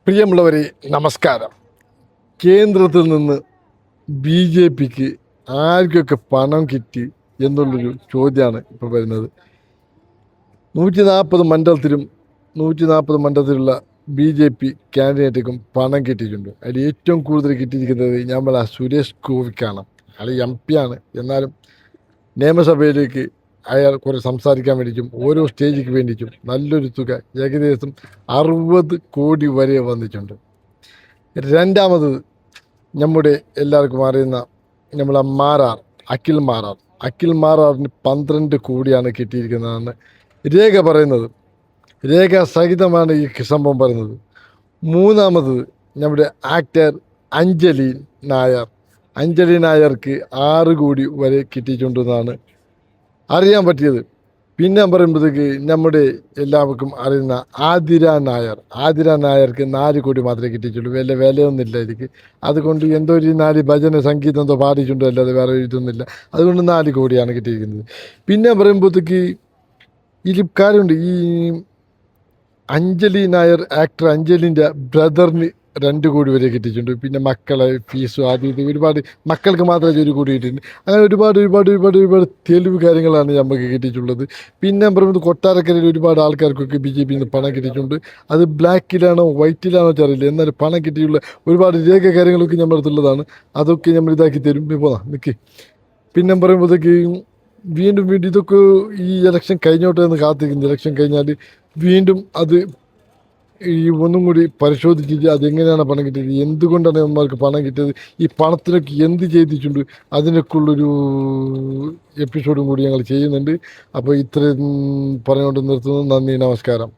പ്രിയമുള്ളവരെ നമസ്കാരം. കേന്ദ്രത്തിൽ നിന്ന് BJPക്ക് ആർക്കൊക്കെ പണം കിട്ടി എന്നുള്ളൊരു ചോദ്യമാണ് ഇപ്പോൾ വരുന്നത്. 140 മണ്ഡലത്തിലുള്ള BJP കാൻഡിഡേറ്റും പണം കിട്ടിയിട്ടുണ്ട്. അതിൽ ഏറ്റവും കൂടുതൽ കിട്ടിയിരിക്കുന്നത് നമ്മളെ സുരേഷ് ഗോപിക്കാണ്. അയാൾ MP ആണ്. എന്നാലും നിയമസഭയിലേക്ക് അയാൾ കുറേ സംസാരിക്കാൻ വേണ്ടിയിട്ടും ഓരോ സ്റ്റേജിക്ക് വേണ്ടിയിട്ടും നല്ലൊരു തുക ഏകദേശം 60 കോടി വരെ വന്നിട്ടുണ്ട്. രണ്ടാമത് നമ്മുടെ എല്ലാവർക്കും അറിയുന്ന നമ്മളെ അഖിൽ മാറാറിന് 12 കോടിയാണ് കിട്ടിയിരിക്കുന്നതെന്ന് രേഖ പറയുന്നത്. രേഖ സഹിതമാണ് ഈ സംഭവം പറയുന്നത്. മൂന്നാമത് നമ്മുടെ ആക്ടർ അഞ്ജലി നായർക്ക് 6 കോടി വരെ കിട്ടിയിട്ടുണ്ടെന്നാണ് അറിയാൻ പറ്റിയത്. പിന്നെ പറയുമ്പോഴത്തേക്ക് നമ്മുടെ എല്ലാവർക്കും അറിയുന്ന ആതിര നായർക്ക് 4 കോടി മാത്രമേ കിട്ടിയിട്ടുള്ളൂ. വിലയൊന്നുമില്ല ഇതിക്ക്. അതുകൊണ്ട് എന്തോ ഒരു 4 ഭജന സംഗീതം എന്തോ പാടിയിട്ടുണ്ടോ, അല്ലാതെ വേറെ ഇതൊന്നുമില്ല. അതുകൊണ്ട് 4 കോടിയാണ് കിട്ടിയിരിക്കുന്നത്. പിന്നെ പറയുമ്പോഴത്തേക്ക് ഇതിൽ കാര്യമുണ്ട്. ഈ ആക്ടർ അഞ്ജലിൻ്റെ ബ്രദറിന് 2 കോടി വരെ കിട്ടിയിട്ടുണ്ട്. പിന്നെ മക്കളെ ഫീസും ആദ്യം ഇത് ഒരുപാട് മക്കൾക്ക് മാത്രമേ 1 കോടി കിട്ടിയിട്ടുണ്ട്. അങ്ങനെ ഒരുപാട് തെളിവ് കാര്യങ്ങളാണ് നമുക്ക് കിട്ടിയിട്ടുള്ളത്. പിന്നെ പറയുന്നത് കൊട്ടാരക്കരയിൽ ഒരുപാട് ആൾക്കാർക്കൊക്കെ BJP പണം കിട്ടിയിട്ടുണ്ട്. അത് ബ്ലാക്കിലാണോ വൈറ്റിലാണോ അറിയില്ല. എന്നാലും പണം കിട്ടിയുള്ള ഒരുപാട് രേഖ കാര്യങ്ങളൊക്കെ നമ്മുടെ അടുത്തുള്ളതാണ്. അതൊക്കെ നമ്മൾ ഇതാക്കി തരും. പോകാം നിൽക്കി. പിന്നെ പറയുമ്പോഴത്തേക്ക് വീണ്ടും ഇതൊക്കെ ഈ ഇലക്ഷൻ കഴിഞ്ഞോട്ടെ എന്ന് കാത്തിരിക്കുന്നു. ഇലക്ഷൻ കഴിഞ്ഞാൽ വീണ്ടും അത് ഈ ഒന്നും കൂടി പരിശോധിച്ചിട്ട് അതെങ്ങനെയാണ് പണം കിട്ടിയത്, എന്തുകൊണ്ടാണ് നമ്മൾക്ക് പണം കിട്ടിയത്, ഈ പണത്തിനൊക്കെ എന്ത് ചെയ്തിട്ടുണ്ട്, അതിനൊക്കെ ഉള്ളൊരു എപ്പിസോഡും കൂടി ഞങ്ങൾ ചെയ്യുന്നുണ്ട്. അപ്പോൾ ഇത്രയും പറഞ്ഞുകൊണ്ട് നിർത്തുന്നു. നന്ദി, നമസ്കാരം.